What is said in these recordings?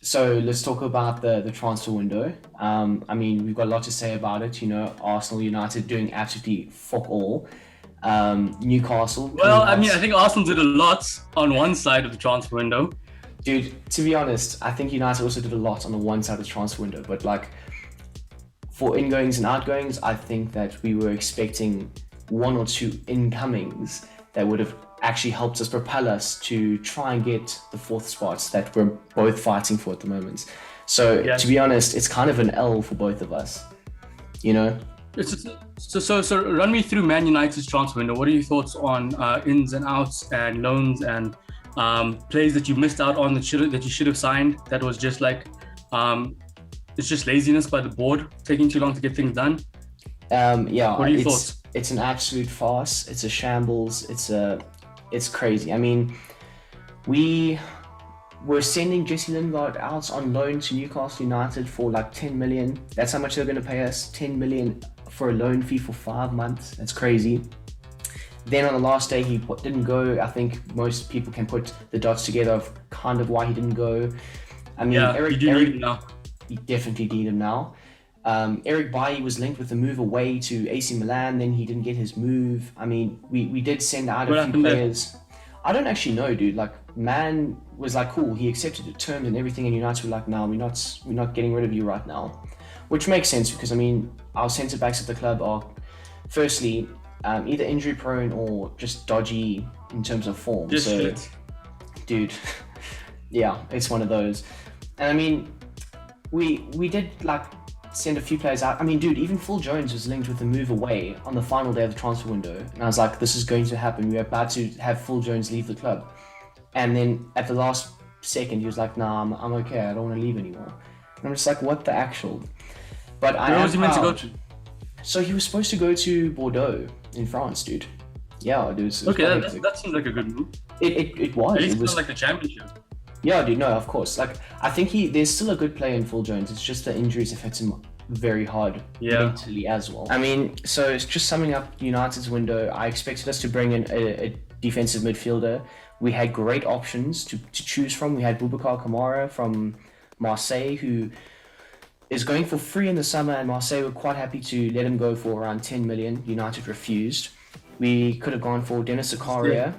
So let's talk about the transfer window. I mean, we've got a lot to say about it. You know, Arsenal, United doing absolutely fuck all. Newcastle Well, coming I mean, I out. think Arsenal did a lot on one side of the transfer window. Dude, to be honest, I think United also did a lot on the one side of the transfer window. But like for ingoings and outgoings, I think that we were expecting one or two incomings that would have actually helped us propel us to try and get the fourth spots that we're both fighting for at the moment. So to Yes. be honest, it's kind of an L for both of us, you know? So run me through Man United's transfer window. What are your thoughts on ins and outs and loans and plays that you missed out on that you should have signed? That was just like it's just laziness by the board, taking too long to get things done. Yeah, What are your thoughts? it's an absolute farce. It's a shambles. It's crazy. I mean, we were sending Jesse Lingard out on loan to Newcastle United for like 10 million. That's how much they're going to pay us. 10 million for a loan fee for 5 months. That's crazy. Then on the last day, he didn't go. I think most people can put the dots together of kind of why he didn't go. I mean, Yeah, you do need it now. we definitely need him now. Eric Bailly was linked with the move away to AC Milan, then he didn't get his move. I mean, we did send out What a few happened there? players. I don't actually know, dude. Like, Man was like, cool, he accepted the terms and everything, and United were like, no, we're not getting rid of you right now. Which makes sense because, I mean, our centre backs at the club are, firstly, either injury prone or just dodgy in terms of form. Just So, shit. dude, yeah, it's one of those. And I mean, we did like send a few players out. I mean, dude, even Phil Jones was linked with the move away on the final day of the transfer window, and I was like, this is going to happen. We're about to have Phil Jones leave the club, and then at the last second, he was like, nah, I'm okay. I don't want to leave anymore. And I'm just like, what the actual? But I Where am was he meant to go proud. to? So he was supposed to go to Bordeaux in France, dude. Yeah, dude. It was Okay, quite that, hectic. that seems like a good move. It was. At least It it's was. not like the championship. Yeah, dude, no, of course. Like, I think there's still a good player in Phil Jones. It's just the injuries have hit him very hard Yeah. mentally as well. I mean, so it's just summing up United's window. I expected us to bring in a defensive midfielder. We had great options to choose from. We had Boubacar Kamara from Marseille, who is going for free in the summer, and Marseille were quite happy to let him go for around 10 million. United refused. We could have gone for Dennis Zakaria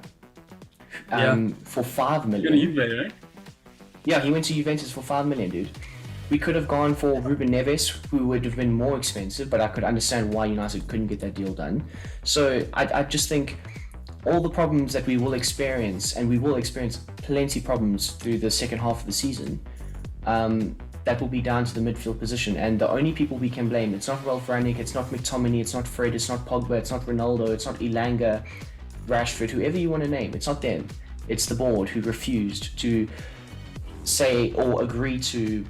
for 5 You're million. gonna Juve, right? Yeah, he went to Juventus for 5 million, dude. We could have gone for Ruben Neves, who would have been more expensive, but I could understand why United couldn't get that deal done. So I just think all the problems that we will experience, and we will experience plenty problems through the second half of the season, that will be down to the midfield position. And the only people we can blame, it's not Ralph Rangnick, it's not McTominay, it's not Fred, it's not Pogba, it's not Ronaldo, it's not Elanga, Rashford, whoever you want to name. It's not them. It's the board who refused to say or agree to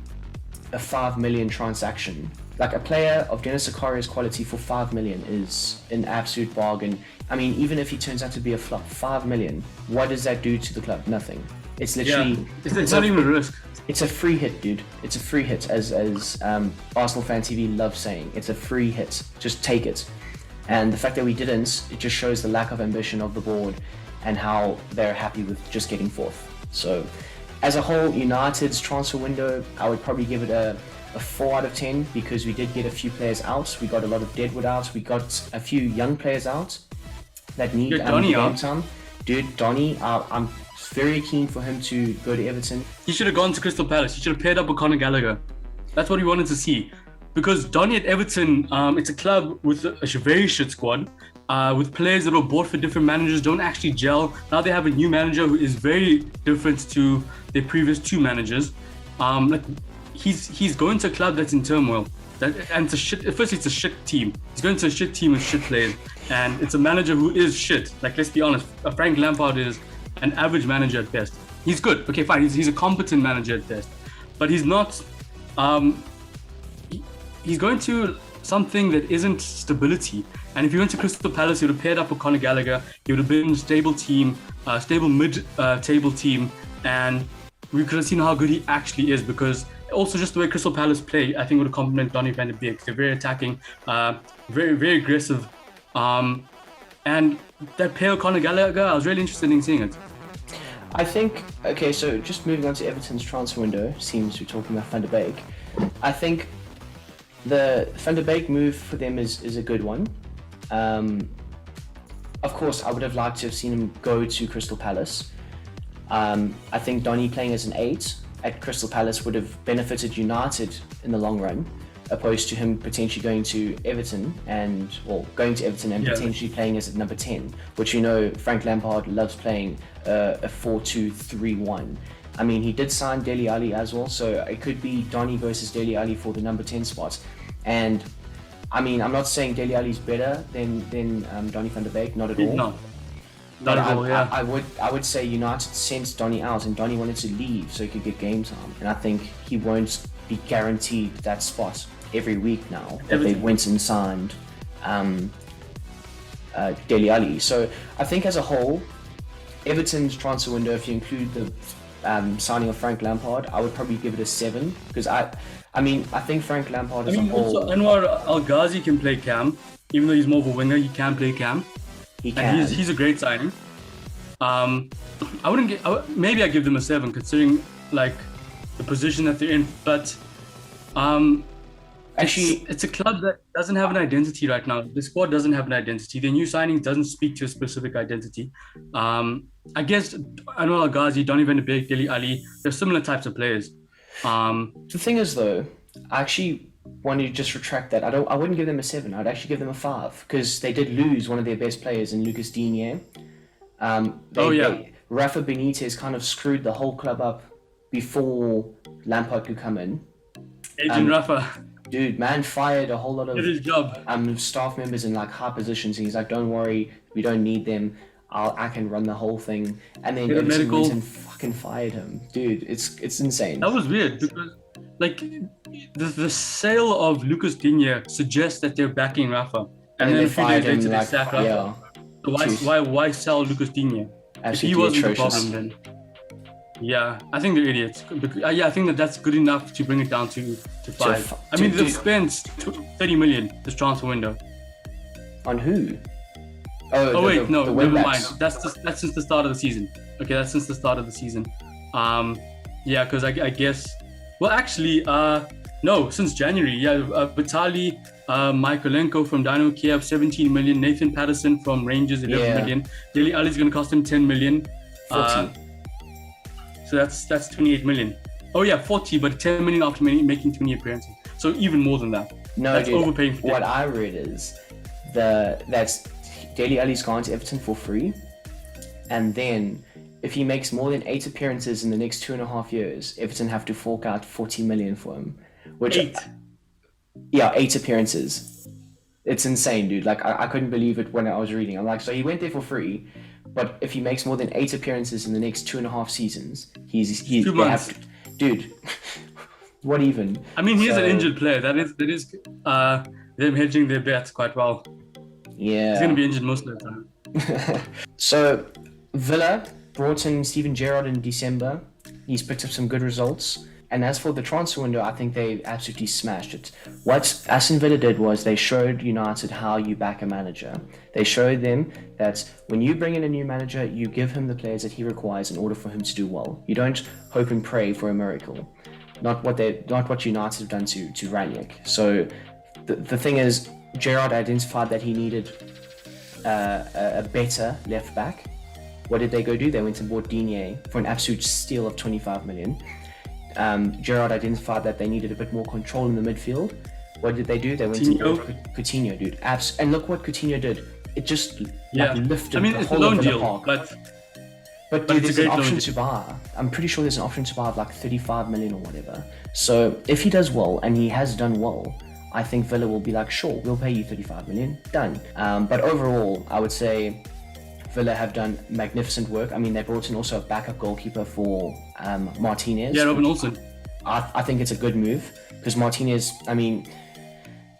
a 5 million transaction. Like, a player of Dennis Zakaria's quality for 5 million is an absolute bargain. I mean, even if he turns out to be a flop, 5 million, what does that do to the club? Nothing. It's literally Yeah. It's not even a risk. it's a free hit, dude. It's a free hit, as Arsenal Fan TV loves saying. It's a free hit. Just take it. And the fact that we didn't, it just shows the lack of ambition of the board and how they're happy with just getting fourth. So, as a whole, United's transfer window, I would probably give it a 4 out of 10 because we did get a few players out. We got a lot of Deadwood out. We got a few young players out that need Get Donny game out. time. Dude, Donny, I'm very keen for him to go to Everton. He should have gone to Crystal Palace. He should have paired up with Conor Gallagher. That's what we wanted to see. Because Donny at Everton, it's a club with a very shit squad, with players that were bought for different managers, don't actually gel. Now they have a new manager who is very different to their previous two managers. Like he's going to a club that's in turmoil. And it's a shit. Firstly, it's a shit team. He's going to a shit team with shit players, and it's a manager who is shit. Like, let's be honest, Frank Lampard is an average manager at best. He's good. Okay, fine. He's a competent manager at best, but he's not. He's going to something that isn't stability. And if he went to Crystal Palace, he would have paired up with Conor Gallagher. He would have been a stable team, stable mid-table team, and we could have seen how good he actually is. Because also just the way Crystal Palace play, I think would have complemented Donny van de Beek. They're very attacking, very very aggressive, and that pair of Conor Gallagher, I was really interested in seeing it. I think, okay, so just moving on to Everton's transfer window, seems we're talking about Van der Beek. I think the Van der Beek move for them is a good one. Of course, I would have liked to have seen him go to Crystal Palace. I think Donny playing as an 8 at Crystal Palace would have benefited United in the long run, opposed to him potentially going to Everton and potentially playing as a number 10, which Frank Lampard loves playing a 4-2-3-1. I mean, he did sign Dele Alli as well, so it could be Donny versus Dele Alli for the number 10 spot. And I mean, I'm not saying Dele Alli's better than Donny van der Beek, not at all. No. Not at all, yeah. I would say United sent Donny out, and Donny wanted to leave so he could get game time, and I think he won't be guaranteed that spot every week now that they went and signed Dele Alli. So I think as a whole, Everton's transfer window, if you include the signing of Frank Lampard, I would probably give it a 7, because I think Frank Lampard as a whole. Also, Anwar El Ghazi can play cam, even though he's more of a winger. He can play cam. He can. And he's a great signing. Maybe I give them a 7 considering like the position that they're in, but actually it's a club that doesn't have an identity right now. The squad doesn't have an identity. Their new signings doesn't speak to a specific identity. I guess Anwar El Ghazi, Donny van der Beek, Dele Alli, they're similar types of players. The thing is though, I actually want to just retract that. I wouldn't give them a 7. I'd actually give them a 5, because they did lose one of their best players in Lucas Digne. Rafa Benitez kind of screwed the whole club up before Lampard could come in. Agent Rafa. Dude, man fired a whole lot of his job. Staff members in like high positions, and he's like, "Don't worry, we don't need them. I can run the whole thing." And then Everton went and fucking fired him. Dude, it's insane. That was weird, because like the sale of Lucas Digne suggests that they're backing Rafa, and then a few days later they sack Rafa. So why sell Lucas Digne? If he wasn't the problem, then yeah, I think they're idiots. I think that's good enough to bring it down to 5. I mean, they've spent 30 million this transfer window. On who? Never mind. That's since the start of the season. Okay, that's since the start of the season. Because I guess. Well, actually, no, since January. Yeah, Vitaly Mykolenko from Dynamo Kiev, 17 million. Nathan Patterson from Rangers, 11 million. Dele Alli's going to cost him 10 million. 40. So that's 28 million. Oh yeah, 40, but 10 million after making 20 appearances. So even more than that. No, that's dude, overpaying for what I read is that's Dele Alli's gone to Everton for free, and then if he makes more than 8 appearances in the next 2.5 years, Everton have to fork out 40 million for him. Which 8? Yeah, 8 appearances. It's insane, dude. Like I couldn't believe it when I was reading. I'm like, so he went there for free, but if he makes more than 8 appearances in the next 2.5 seasons, he's 2 months. Dude. What even? I mean, he's an injured player. That is them hedging their bets quite well. Yeah. He's going to be injured most of the time. So, Villa brought in Steven Gerrard in December. He's picked up some good results. And as for the transfer window, I think they absolutely smashed it. What Aston Villa did was they showed United how you back a manager. They showed them that when you bring in a new manager, you give him the players that he requires in order for him to do well. You don't hope and pray for a miracle. Not what United have done to Ranić. So the thing is, Gerrard identified that he needed a better left back. What did they go do? They went and bought Digne for an absolute steal of 25 million. Gerrard identified that they needed a bit more control in the midfield. What did they do? They went and bought Coutinho, dude. And look what Coutinho did. It just lifted the whole of the park. But dude, there's an option to buy. I'm pretty sure there's an option to buy of like 35 million or whatever. So if he does well, and he has done well, I think Villa will be like, sure, we'll pay you 35 million, done. But overall, I would say Villa have done magnificent work. I mean, they brought in also a backup goalkeeper for Martinez. Yeah, Robin Olsen. I think it's a good move, because Martinez, I mean,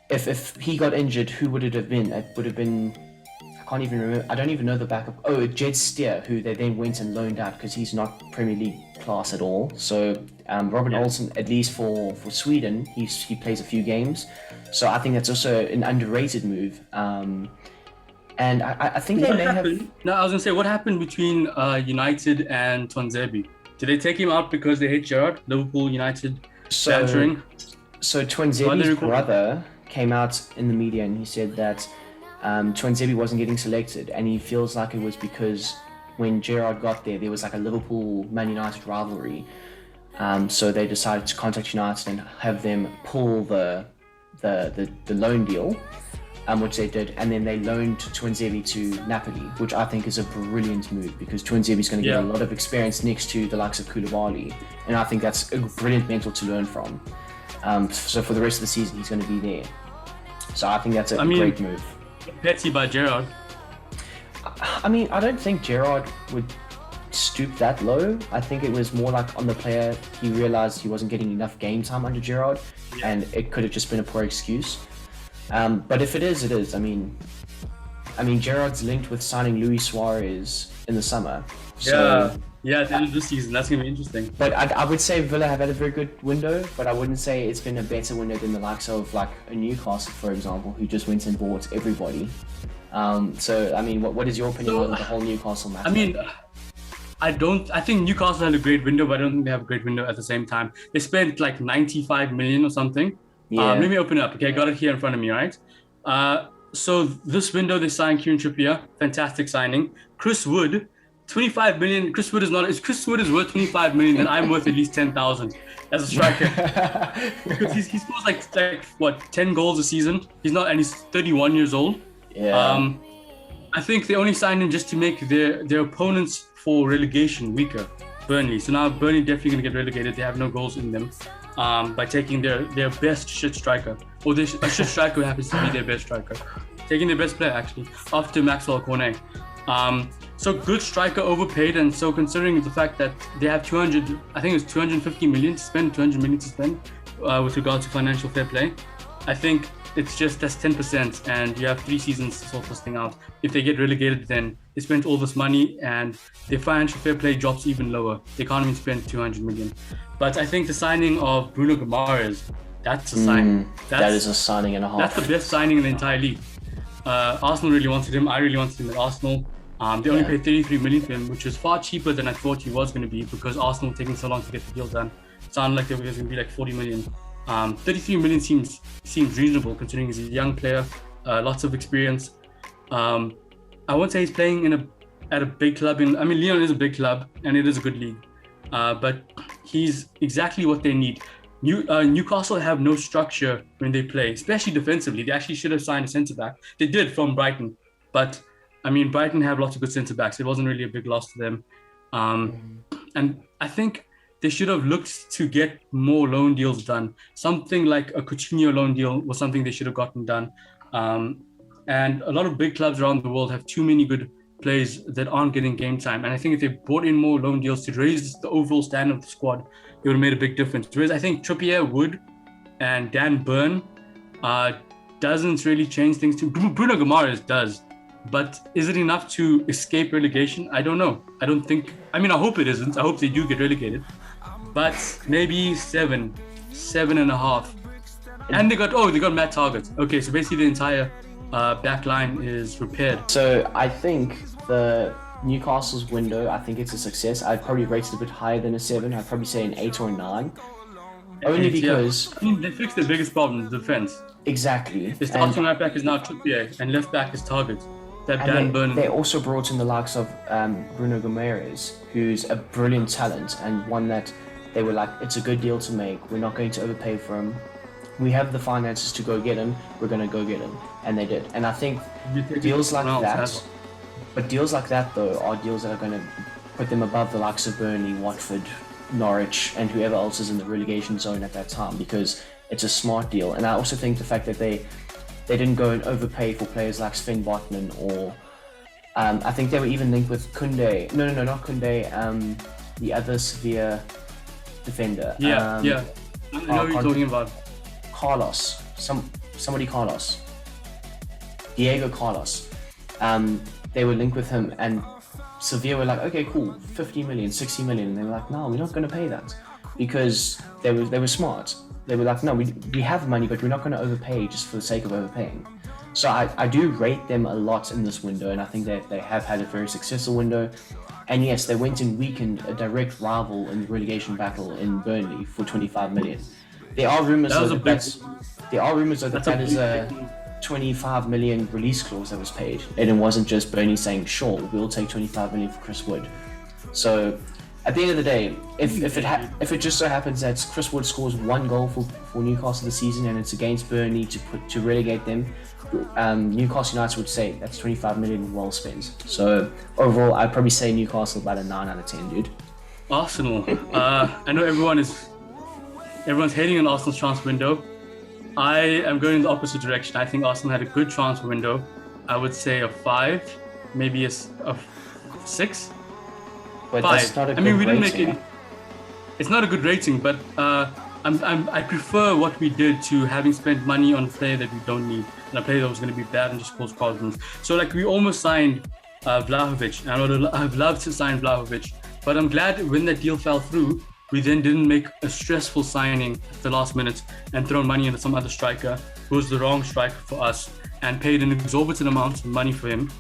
if he got injured, who would it have been? It would have been, I can't even remember. I don't even know the backup. Oh, Jed Steer, who they then went and loaned out because he's not Premier League class at all. So Robin Olsen, at least for Sweden, he plays a few games. So I think that's also an underrated move. And I think they What may have. happened? No, I was gonna say, what happened between United and Twanzebe? Did they take him out because they hate Gerrard? Liverpool, United, bantering? So Why they Twanzebe's record- brother came out in the media and he said that Twanzebe wasn't getting selected, and he feels like it was because when Gerrard got there was like a Liverpool-Man United rivalry. So they decided to contact United and have them pull the loan deal, which they did, and then they loaned Twanzebe to Napoli, which I think is a brilliant move because Twanzebe's going to get a lot of experience next to the likes of Koulibaly, and I think that's a brilliant mentor to learn from. So for the rest of the season, he's going to be there. So I think that's a great move. Petty by Gerrard. I mean, I don't think Gerrard would stoop that low. I think it was more like on the player. He realized he wasn't getting enough game time under Gerrard, and it could have just been a poor excuse. But if it is, it is. I mean, Gerrard's linked with signing Luis Suarez in the summer. So, yeah, at the end of this season, that's gonna be interesting. But I would say Villa have had a very good window, but I wouldn't say it's been a better window than the likes of like a Newcastle, for example, who just went and bought everybody. So I mean, what is your opinion on the whole Newcastle matter? I mean, I think Newcastle had a great window, but I don't think they have a great window at the same time. They spent like 95 million or something. Yeah. Let me open it up. Okay, I got it here in front of me, right? So this window they signed Kieran Trippier, fantastic signing. Chris Wood, 25 million. Chris Wood is worth 25 million, and I'm worth at least 10,000 as a striker. Because he scores like what 10 goals a season. He's 31 years old. Yeah. I think they only signed him just to make their opponents for relegation weaker. Burnley. So now Burnley definitely gonna get relegated. They have no goals in them. By taking their best shit striker, or a shit striker who happens to be their best striker, taking their best player actually after Maxwell Cornet. So good striker, overpaid, and so considering the fact that they have 250 million to spend, 200 million to spend with regard to financial fair play, I think it's just that's 10%, and you have 3 seasons to sort this thing out. If they get relegated, then they spent all this money and their financial fair play drops even lower. They can't even spend 200 million. But I think the signing of Bruno Guimaraes, that's a sign. That is a signing and a half. That's the best signing in the entire league. Arsenal really wanted him. I really wanted him at Arsenal. They only paid 33 million for him, which was far cheaper than I thought he was going to be because Arsenal were taking so long to get the deal done. It sounded like it was going to be like 40 million. 33 million seems reasonable considering he's a young player, lots of experience. I won't say he's playing at a big club. Lyon is a big club and it is a good league, but he's exactly what they need. Newcastle have no structure when they play, especially defensively. They actually should have signed a centre back. They did from Brighton, but Brighton have lots of good centre backs. It wasn't really a big loss to them, and I think they should have looked to get more loan deals done. Something like a Coutinho loan deal was something they should have gotten done. And a lot of big clubs around the world have too many good players that aren't getting game time. And I think if they brought in more loan deals to raise the overall standard of the squad, it would have made a big difference. Whereas I think Trippier, Wood, and Dan Burn doesn't really change things too. Bruno Guimaraes does. But is it enough to escape relegation? I don't know. I hope it isn't. I hope they do get relegated. But maybe 7.5. And they got Matt Targett. Okay, so basically the entire back line is repaired. So I think the Newcastle's window, I think it's a success. I'd probably rate it a bit higher than a 7. I'd probably say an 8 or a 9. Only because... they fixed the biggest problem, the defense. Exactly. The starting right back is now Trippier and left back is Targett. They also brought in the likes of Bruno Guimaraes, who's a brilliant talent and one that they were like, it's a good deal to make. We're not going to overpay for him. We have the finances to go get him. We're going to go get him. And they did. And I think deals like that, though, are deals that are going to put them above the likes of Burnley, Watford, Norwich, and whoever else is in the relegation zone at that time, because it's a smart deal. And I also think the fact that they didn't go and overpay for players like Sven Botman or I think they were even linked with Koundé. No, not Koundé. The other Sevilla defender. I know what you're talking about. Carlos. Carlos. Diego Carlos. They were linked with him and Sevilla were like, okay, cool, 50 million, 60 million. And they were like, no, we're not going to pay that because they were smart. They were like, no, we have money, but we're not going to overpay just for the sake of overpaying. So I do rate them a lot in this window, and I think that they have had a very successful window. And yes, they went and weakened a direct rival in the relegation battle in Burnley for 25 million. There are rumors That was though a that big. that is a 25 million release clause that was paid, and it wasn't just Burnley saying, "Sure, we'll take 25 million for Chris Wood." So, at the end of the day, if it just so happens that Chris Wood scores one goal for Newcastle this season and it's against Burnley to relegate them, Newcastle United would say that's 25 million well spent. So overall, I'd probably say Newcastle about a 9 out of 10, dude. Arsenal. I know everyone's hating on Arsenal's transfer window. I am going in the opposite direction. I think Arsenal had a good transfer window. I would say a 5, maybe a 6. But 5. that's not a good We didn't make rating. it. It's not a good rating, but I prefer what we did to having spent money on a player that we don't need, and a player that was going to be bad and just cause problems. So like we almost signed Vlahovic, and I've loved to sign Vlahovic, but I'm glad when that deal fell through, we then didn't make a stressful signing at the last minute and throw money into some other striker who was the wrong striker for us and paid an exorbitant amount of money for him,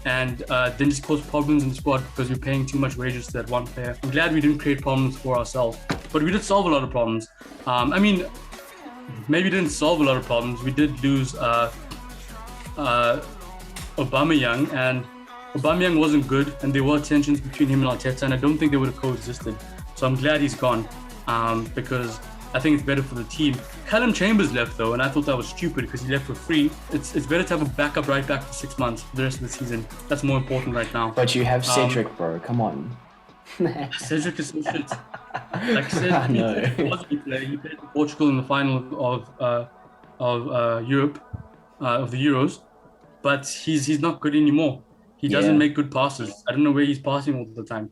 and then just caused problems in the squad because we're paying too much wages to that one player. I'm glad we didn't create problems for ourselves, but we did solve a lot of problems. Maybe didn't solve a lot of problems. We did lose Aubameyang, and Aubameyang wasn't good, and there were tensions between him and Arteta, and I don't think they would have coexisted. So I'm glad he's gone, because I think it's better for the team. Callum Chambers left though, and I thought that was stupid because he left for free. It's better to have a backup right back for 6 months for the rest of the season. That's more important right now. But you have Cedric, bro. Come on. Cedric is so shit. Like Cedric, No. he was a good player. He played for Portugal in the final of Europe, of the Euros, but he's not good anymore. He doesn't make good passes. I don't know where he's passing all the time.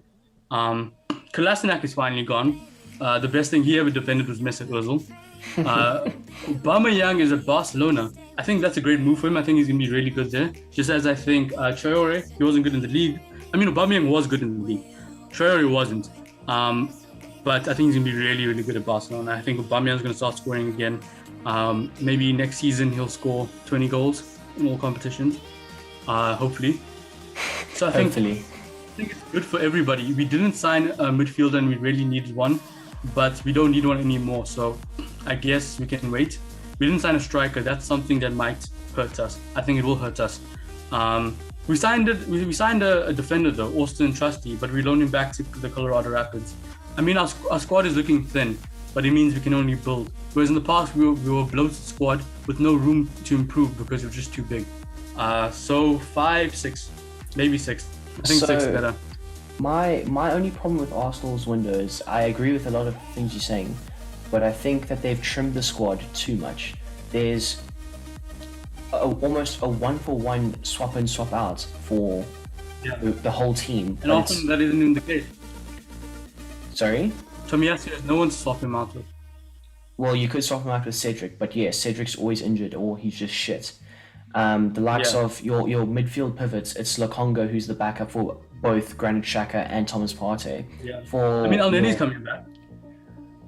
Kolasinac is finally gone. The best thing he ever defended was Mesut Ozil. Aubameyang is at Barcelona. I think that's a great move for him. I think he's going to be really good there. Just as I think Traore, he wasn't good in the league. Aubameyang was good in the league. Traore wasn't. But I think he's going to be really, really good at Barcelona. I think Aubameyang's going to start scoring again. Maybe next season he'll score 20 goals in all competitions. Hopefully. So I think it's good for everybody. We didn't sign a midfielder and we really needed one, but we don't need one anymore. So I guess we can wait. We didn't sign a striker. That's something that might hurt us. I think it will hurt us. We signed a defender though, Austin Trusty, but we loaned him back to the Colorado Rapids. Our squad is looking thin, but it means we can only build. Whereas in the past we were a bloated squad with no room to improve because it was just too big. So 5, 6, maybe 6. I think 6 is better. My only problem with Arsenal's window is I agree with a lot of things you're saying, but I think that they've trimmed the squad too much. There's almost a 1-for-1 swap in, swap out for the whole team. And often that isn't in the case. Sorry? Tomiyasu has no one to swap him out with. Well, you could swap him out with Cedric, but yeah, Cedric's always injured or he's just shit. The likes of your midfield pivots, it's Lokonga who's the backup for both Granit Xhaka and Thomas Partey. Yeah. El Neni's coming back.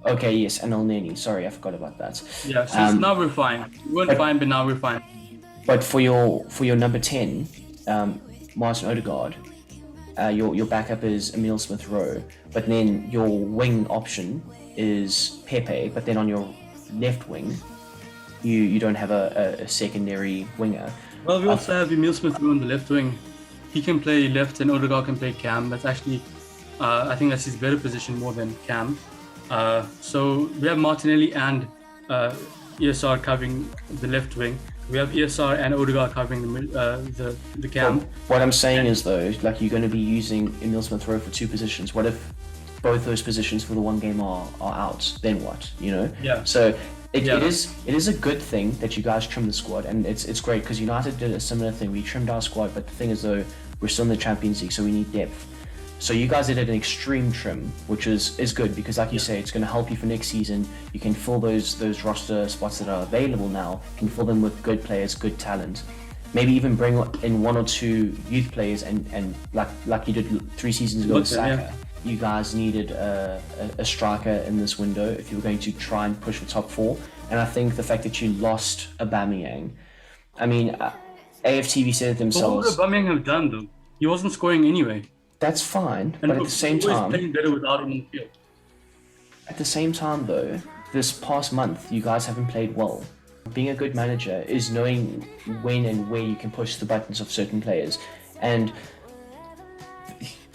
Okay, yes, and El Neni. Sorry, I forgot about that. Yeah, so now we're fine. We weren't fine, but now we're fine. But for your number 10, Martin Odegaard, your backup is Emile Smith-Rowe, but then your wing option is Pepe, but then on your left wing, you don't have a secondary winger. Well, we also have Emile Smith-Rowe on the left wing. He can play left and Odegaard can play cam. That's actually, I think that's his better position more than cam. So we have Martinelli and ESR covering the left wing. We have ESR and Odegaard covering the cam. Well, what I'm saying is though, like you're going to be using Emile Smith-Rowe for 2 positions. What if both those positions for the one game are out? Then what? You know? Yeah. So it is a good thing that you guys trimmed the squad, and it's great because United did a similar thing. We trimmed our squad, but the thing is though, we're still in the Champions League, so we need depth. So you guys did an extreme trim, which is good because, like you say, it's going to help you for next season. You can fill those roster spots that are available now. You can fill them with good players, good talent. Maybe even bring in 1 or 2 youth players, and like you did 3 seasons ago with Saka. You guys needed a striker in this window if you were going to try and push for top 4. And I think the fact that you lost Aubameyang, I mean, AFTV said it But what would themselves. Aubameyang have done though? He wasn't scoring anyway. That's fine, And but at the same always time, playing better without him on the field. though, this past month you guys haven't played well. Being a good manager is knowing when and where you can push the buttons of certain players, and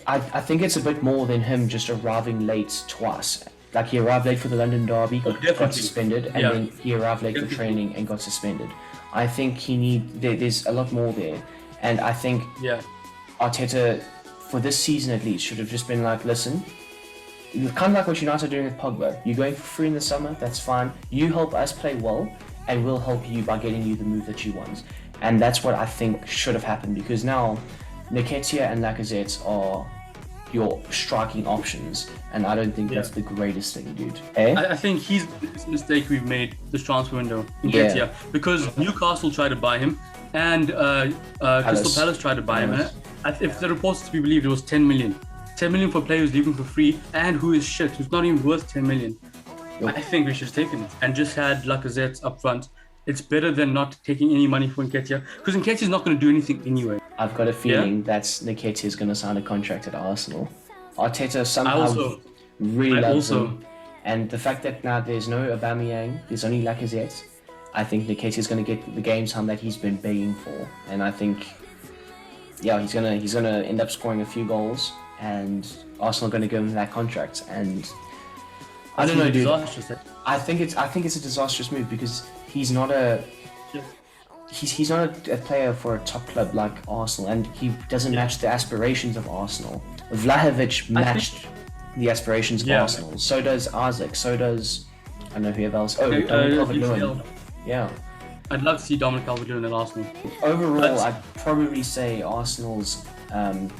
I think it's a bit more than him just arriving late twice. Like he arrived late for the London Derby, got definitely. suspended, and then he arrived late for training and got suspended. I think there's a lot more there, and I think Arteta, for this season at least, should have just been like, listen, kind of like what United are doing with Pogba. You're going for free in the summer, that's fine. You help us play well, and we'll help you by getting you the move that you want. And that's what I think should have happened, because now Nketiah and Lacazette are your striking options, and I don't think that's the greatest thing, dude. I think he's the biggest mistake we've made this transfer window, Nketiah, because Newcastle tried to buy him, and Crystal Palace tried to buy him. If the reports to be believed, it was 10 million. 10 million for a player who's leaving for free and who is shit, who's not even worth 10 million. I think we should have taken it and just had Lacazette up front. It's better than not taking any money for Nketiah, because Nketiah's not going to do anything anyway. I've got a feeling that Nketiah is going to sign a contract at Arsenal. Arteta somehow really loves him. And the fact that now there's no Aubameyang, there's only Lacazette, I think Nketiah is going to get the game time that he's been begging for. And I think, he's gonna end up scoring a few goals, and Arsenal are going to give him that contract. And I don't know, dude. I think it's a disastrous move, because he's not a player for a top club like Arsenal, and he doesn't match the aspirations of Arsenal. Vlahovic matched the aspirations of Arsenal. So does Isaac. So does I don't know whoever else. Dominic Calvert-Lewin. Yeah. I'd love to see Dominic Calvert-Lewin at Arsenal. Overall, I'd probably say Arsenal's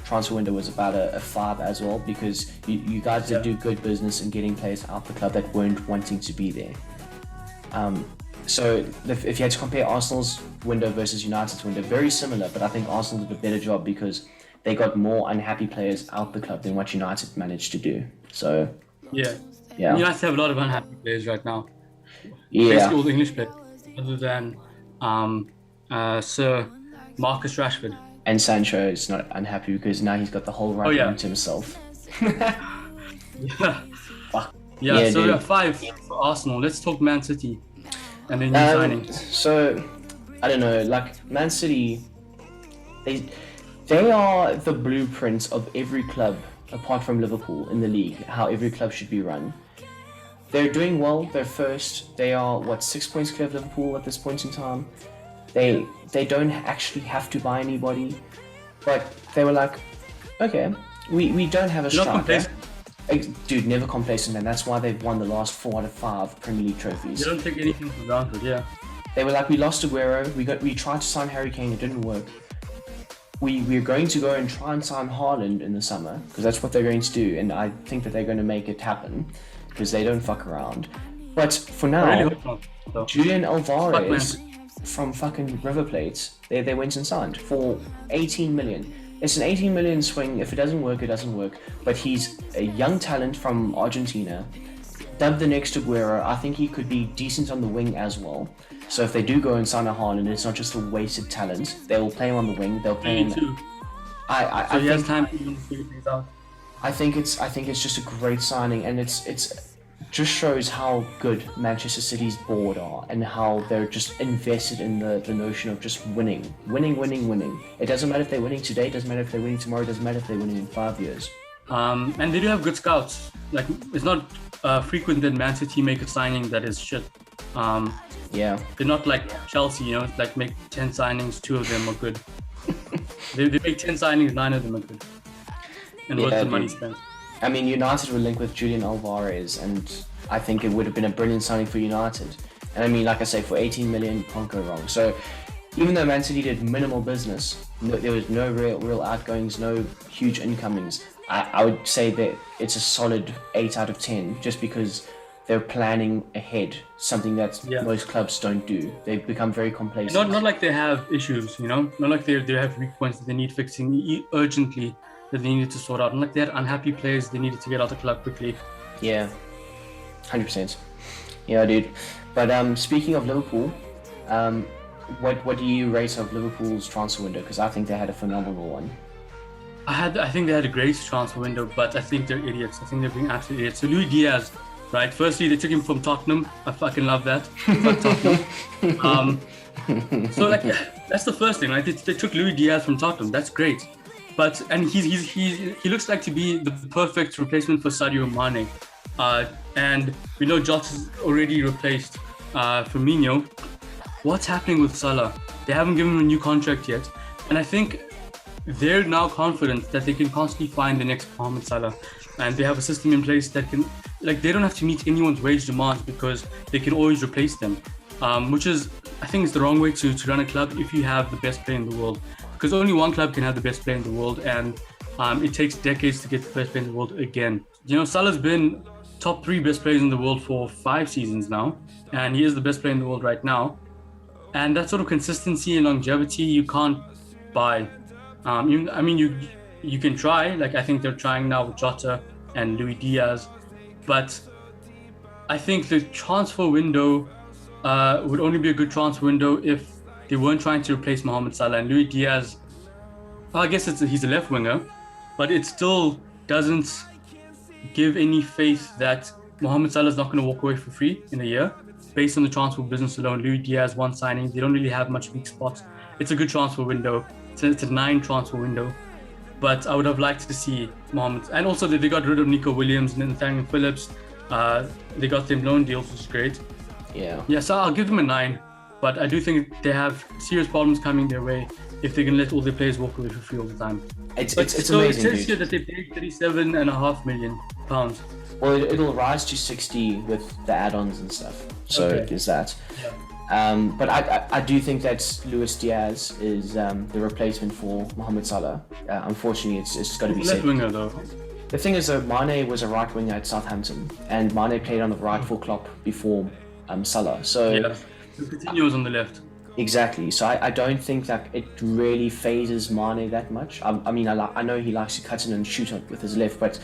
transfer window was about a 5 as well, because you guys did do good business in getting players out the club that weren't wanting to be there. So if you had to compare Arsenal's window versus United's window, very similar, but I think Arsenal did a better job because they got more unhappy players out the club than what United managed to do. So United have a lot of unhappy players right now. Basically all the English players, other than Sir Marcus Rashford. And Sancho is not unhappy because now he's got the whole right wing to himself. So we have 5 for Arsenal. Let's talk Man City and then new signings. So I don't know, like Man City, they are the blueprint of every club apart from Liverpool in the league, how every club should be run. They're doing well, they're first. They are 6 points clear of Liverpool at this point in time. They don't actually have to buy anybody, but they were like, okay, we don't have a striker. Dude, never complacent, man. That's why they've won the last 4 out of 5 Premier League trophies. They don't take anything for granted, They were like, we lost Aguero, we tried to sign Harry Kane, it didn't work. We're going to go and try and sign Haaland in the summer, because that's what they're going to do, and I think that they're going to make it happen, because they don't fuck around. But for now, I really hope not. Julian Alvarez from fucking River Plate, they went and signed for 18 million. It's an 18 million swing. If it doesn't work, it doesn't work. But he's a young talent from Argentina, dubbed the next Aguero. I think he could be decent on the wing as well. So if they do go and sign a Haaland, it's not just a wasted talent. They will play him on the wing. They'll play him. So he has time to figure things out. I think it's just a great signing, and it's just shows how good Manchester City's board are and how they're just invested in the notion of just winning. It doesn't matter if they're winning today, it doesn't matter if they're winning tomorrow, it doesn't matter if they're winning in 5 years. And they do have good scouts. Like, it's not frequent that Man City make a signing that is shit. They're not like Chelsea, like make 10 signings, 2 of them are good. they make 10 signings, 9 of them are good. And worth the money spent. I mean, United were linked with Julian Alvarez, and I think it would have been a brilliant signing for United. And I mean, like I say, for 18 million, you can't go wrong. So, even though Man City did minimal business, there was no real outgoings, no huge incomings, I would say that it's a solid 8 out of 10, just because they're planning ahead, something that most clubs don't do. They've become very complacent. Not like they have issues, not like they have weak points that they need fixing urgently, that they needed to sort out. Not like they had unhappy players they needed to get out of the club quickly. Yeah, 100%. Yeah, dude. But speaking of Liverpool, what do you rate of Liverpool's transfer window? Because I think they had a phenomenal one. I think they had a great transfer window, but I think they're idiots. I think they're being absolute idiots. So Luis Diaz, right? Firstly, they took him from Tottenham. I fucking love that. Fuck Tottenham. So like that's the first thing, right? They took Luis Diaz from Tottenham. That's great, and he looks like to be the perfect replacement for Sadio Mane. And we know Jota's already replaced Firmino. What's happening with Salah? They haven't given him a new contract yet, and I think they're now confident that they can constantly find the next Mohamed Salah, and they have a system in place that can, like, they don't have to meet anyone's wage demands because they can always replace them, which is, I think, is the wrong way to run a club if you have the best player in the world, because only one club can have the best player in the world, and it takes decades to get the best player in the world again. You know, Salah's been top 3 best players in the world for 5 seasons now, and he is the best player in the world right now. And that sort of consistency and longevity you can't buy. You can try, like I think they're trying now with Jota and Luis Diaz, but I think the transfer window would only be a good transfer window if they weren't trying to replace Mohamed Salah. And Luis Diaz, well, I guess he's a left winger, but it still doesn't give any faith that Mohamed Salah is not going to walk away for free in a year. Based on the transfer business alone, Luis Diaz, one signing, they don't really have much weak spots. It's a good transfer window. It's a 9 transfer window. But I would have liked to see Mohamed. And also they got rid of Nico Williams and Nathaniel Phillips. They got them loan deals, which is great. Yeah, so I'll give them a 9. But I do think they have serious problems coming their way if they can let all their players walk away for free all the time. It's so amazing, it says here that they paid £37.5 million. Well, it'll rise to 60 with the add-ons and stuff. So there's that. Yeah. But I do think that Luis Diaz is the replacement for Mohamed Salah. Unfortunately, it's got to be left said. winger though. The thing is, though, Mane was a right winger at Southampton, and Mane played on the right for Klopp before Salah. So yeah, Coutinho was on the left. Exactly. So I don't think that it really phases Mane that much. I know he likes to cut in and shoot with his left, but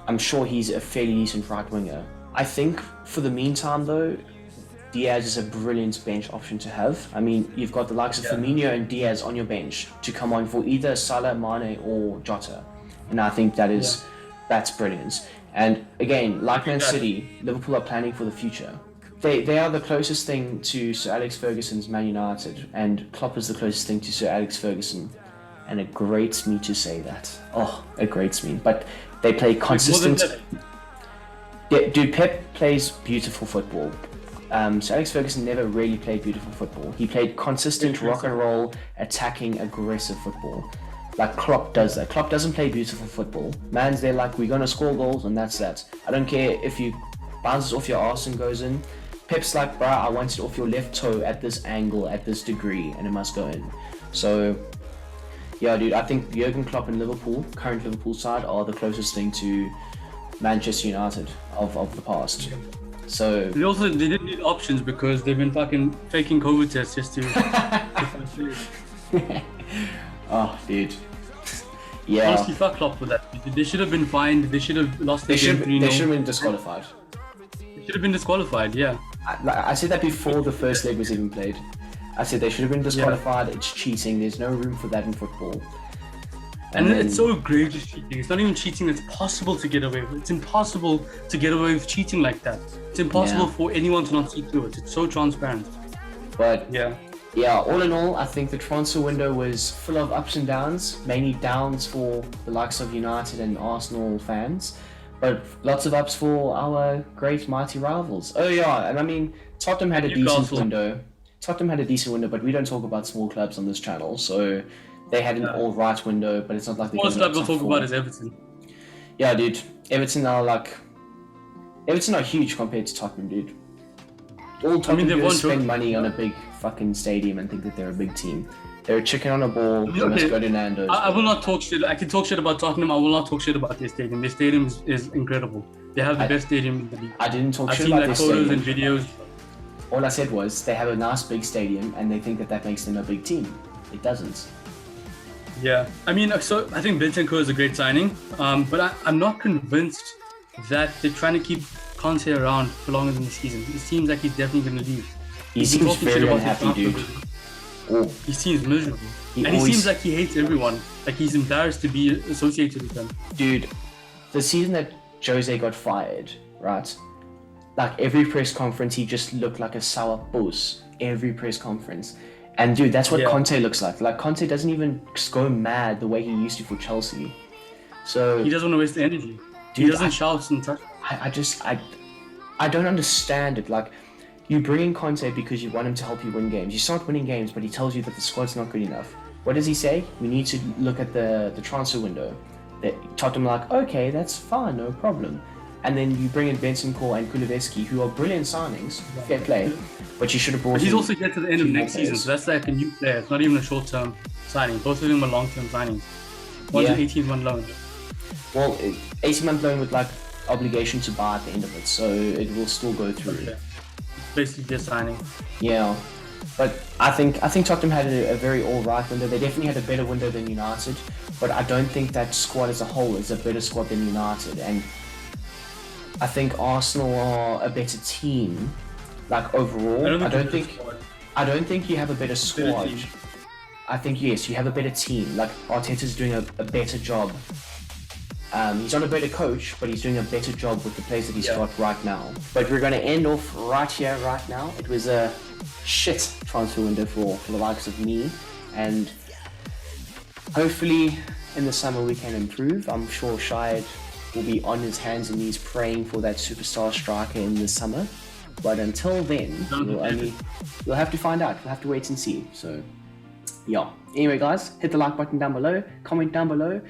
I'm sure he's a fairly decent right winger. I think for the meantime, though, Diaz is a brilliant bench option to have. I mean, you've got the likes of Firmino and Diaz on your bench to come on for either Salah, Mane or Jota. And I think that's brilliant. And again, like Man City, Liverpool are planning for the future. They are the closest thing to Sir Alex Ferguson's Man United, and Klopp is the closest thing to Sir Alex Ferguson. And it grates me to say that. Oh, it grates me. But they play consistent. Yeah, dude, Pep plays beautiful football. Sir Alex Ferguson never really played beautiful football. He played consistent rock and roll, attacking, aggressive football. Like Klopp does that. Klopp doesn't play beautiful football. Man's there like, we're going to score goals and that's that. I don't care if you bounces off your arse and goes in. Pep's like, bruh, I want it off your left toe at this angle, at this degree, and it must go in. So, yeah, dude, I think Jurgen Klopp and Liverpool, current Liverpool side, are the closest thing to Manchester United of the past. So they didn't need options because they've been fucking faking COVID tests just to. Oh, dude. Yeah. Honestly, fuck Klopp for that. They should have been fined. They should have lost their game 3-0. They should have been disqualified. They should have been disqualified. Yeah. I said that before the first leg was even played. I said they should have been disqualified. Yeah. It's cheating. There's no room for that in football. And it's so egregious cheating. It's not even cheating that's possible to get away with. It's impossible to get away with cheating like that. It's impossible for anyone to not see through it. It's so transparent. But yeah, all in all, I think the transfer window was full of ups and downs, mainly downs for the likes of United and Arsenal fans, but lots of ups for our great mighty rivals. Oh yeah, and I mean, Tottenham had a decent window. But we don't talk about small clubs on this channel, so they had an all-right window, but it's not like they. Most club we'll talk about is Everton. Yeah, dude, Everton are huge compared to Tottenham, dude. All Tottenham spend money on a big fucking stadium and think that they're a big team. They're a chicken on a ball. They must go to Nando's. I will not talk shit. I can talk shit about Tottenham. I will not talk shit about their stadium. Their stadium is incredible. They have the best stadium in the league. I didn't talk shit about their stadium. I've seen photos and videos. All I said was they have a nice big stadium and they think that makes them a big team. It doesn't. Yeah, I mean, so I think Bentancur is a great signing, but I'm not convinced that they're trying to keep Conte around for longer than the season. It seems like he's definitely going to leave. He seems very unhappy, dude. Or He seems miserable. He And he always- seems like he hates everyone. Like he's embarrassed to be associated with them. dude, the season that Jose got fired, right? Like every press conference, he just looked like a sour puss. Every press conference. And dude, that's what Yeah. Conte looks like. Like Conte doesn't even go mad the way he used to for Chelsea. So He doesn't want to waste the energy. He Dude, doesn't shout and touch. I don't understand it. Like, you bring in Conte because you want him to help you win games. You start winning games, but he tells you that the squad's not good enough. What does he say? We need to look at the transfer window. That Tottenham are like, okay, that's fine, no problem. And then you bring in Bentancur and Kulusevski, who are brilliant signings, fair play. But you should have brought. But he's in also here to the end of two more next season, players. so that's like a new player. It's not even a short-term signing. Both of them are long-term signings. One's Yeah. an 18-month loan. Well, 18-month loan with like obligation to buy at the end of it, so it will still go through. Okay. Basically, they're signing. Yeah, but I think Tottenham had a very all-right window. They definitely had a better window than United, but I don't think that squad as a whole is a better squad than United. And I think Arsenal are a better team, like overall. I don't think you have a better squad. team. I think yes, you have a better team. Like Arteta's doing a better job. He's not a better coach, but he's doing a better job with the players that he's got right now. But we're going to end off right here, right now. It was a shit transfer window for the likes of me, and hopefully in the summer we can improve. I'm sure Shahid will be on his hands and knees praying for that superstar striker in the summer. But until then, we'll have to find out. We'll have to wait and see. So, yeah. Anyway, guys, hit the like button down below. Comment down below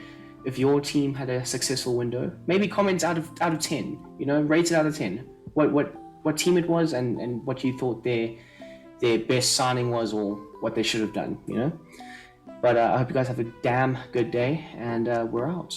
if your team had a successful window. Maybe comment out of 10. You know, rate it out of 10. What team it was and what you thought their best signing was or what they should have done. You know. But I hope you guys have a damn good day, and we're out.